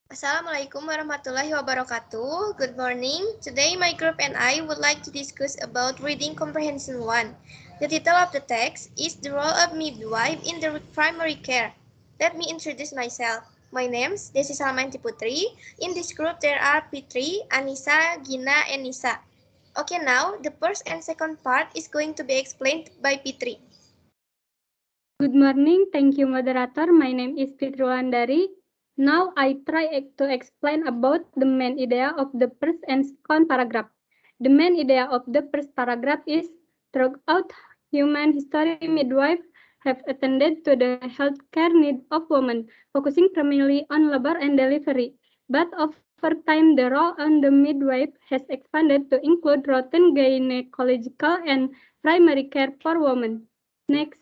Assalamualaikum warahmatullahi wabarakatuh. Good morning. Today my group and I would like to discuss about reading comprehension 1. The title of the text is The Role of Midwife in the Primary Care. Let me introduce myself. My name is Desi Salmanti Putri. In this group there are Fitri, Anissa, Gina, and Nisa. Okay, now the first and second part is going to be explained by Fitri. Good morning. Thank you, moderator. My name is Fitruandari. Now I try to explain about the main idea of the first and second paragraph. The main idea of the first paragraph is throughout human history, midwives have attended to the healthcare needs of women, focusing primarily on labor and delivery. But over time, the role of the midwife has expanded to include routine gynecological and primary care for women. Next.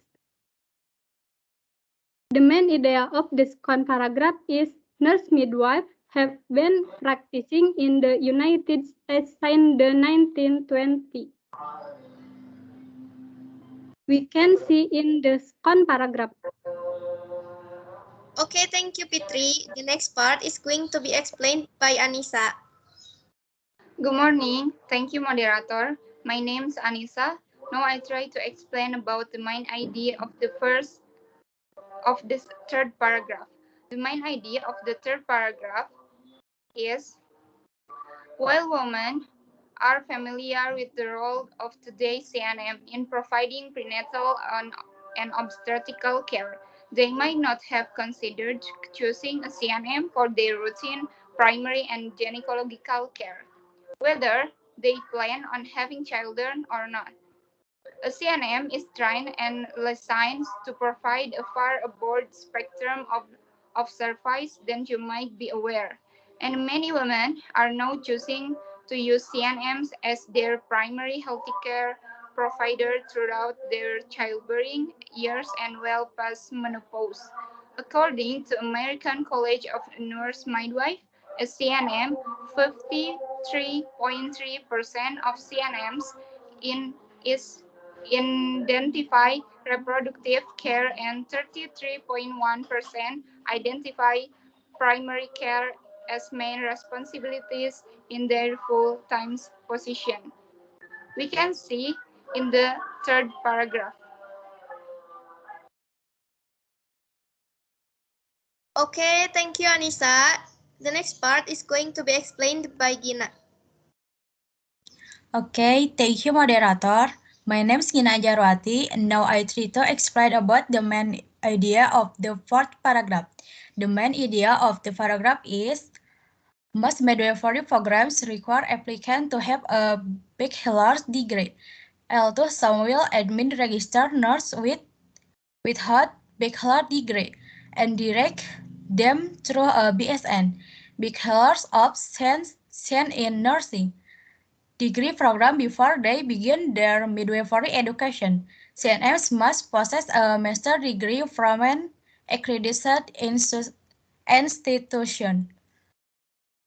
The main idea of this second paragraph is nurse midwives have been practicing in the United States since the 1920s. We can see in the second paragraph. Okay, thank you, Fitri. The next part is going to be explained by Anissa. Good morning. Thank you, moderator. My name is Anissa. Now I try to explain about the main idea of this third paragraph. The main idea of the third paragraph is while women are familiar with the role of today's CNM in providing prenatal and obstetrical care, they might not have considered choosing a CNM for their routine primary and gynecological care, whether they plan on having children or not. A CNM is trained and licensed to provide a far broad spectrum of service than you might be aware, and many women are now choosing to use CNMs as their primary healthcare provider throughout their childbearing years and well past menopause. According to American College of Nurse Midwife, a CNM, 53.3% of CNMs in is identify reproductive care and 33.1% identify primary care as main responsibilities in their full-time position. We can see in the third paragraph. Okay, thank you, Anissa. The next part is going to be explained by Gina. Okay, thank you, moderator. My name is Gina Jarwati, and now I try to explain about the main idea of the fourth paragraph. The main idea of the paragraph is most midwifery programs require applicants to have a bachelor's degree. Although some will admit registered nurse without bachelor degree and direct them through a BSN, Bachelor's of Science in Nursing degree program before they begin their midwifery education. CNMs must possess a master's degree from an accredited institution.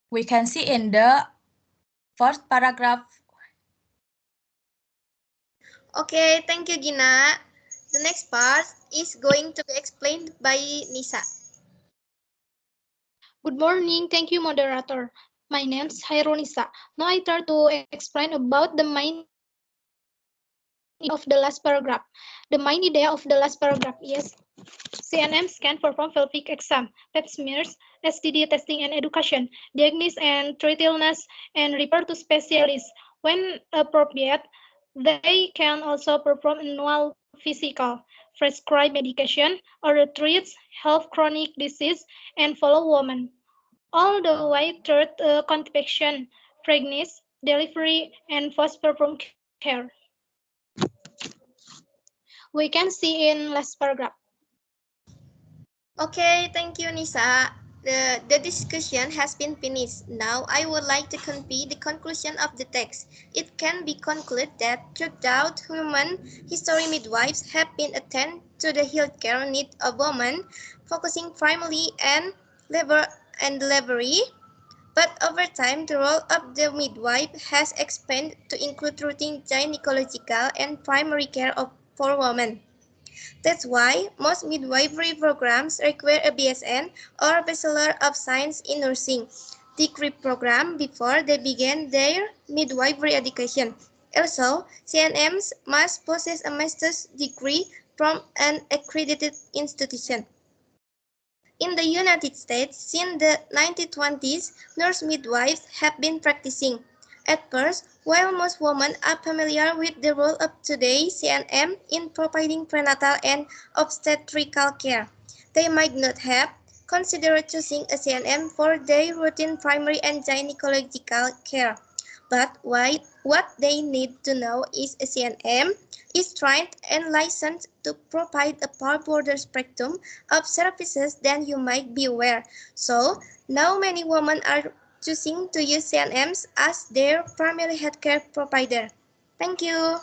We can see in the first paragraph. Okay, thank you, Gina. The next part is going to be explained by Nisa. Good morning. Thank you, moderator. My name is Hairunisa. Now I try to explain about the main of the last paragraph. The main idea of the last paragraph is CNMs can perform pelvic exam, pap smears, STD testing and education, diagnose and treat illness, and refer to specialists. When appropriate, they can also perform annual physical, prescribe medication, or treat health chronic disease, and follow women all the way through conception, pregnancy, delivery, and postpartum care. We can see in last paragraph. Okay, thank you, Nisa. The discussion has been finished. Now I would like to convey the conclusion of the text. It can be concluded that throughout human history, midwives have been attend to the healthcare needs of women, focusing primarily on labor and delivery. But over time, the role of the midwife has expanded to include routine gynecological and primary care for women. That's why most midwifery programs require a BSN or Bachelor of Science in Nursing degree program before they begin their midwifery education. Also, CNMs must possess a master's degree from an accredited institution. In the United States, since the 1920s, nurse midwives have been practicing. At first, while most women are familiar with the role of today's CNM in providing prenatal and obstetrical care, they might not have considered choosing a CNM for their routine primary and gynecological care. But what they need to know is a CNM is trained and licensed to provide a far broader spectrum of services than you might be aware. So, now many women are choosing to use CNMs as their primary healthcare provider. Thank you.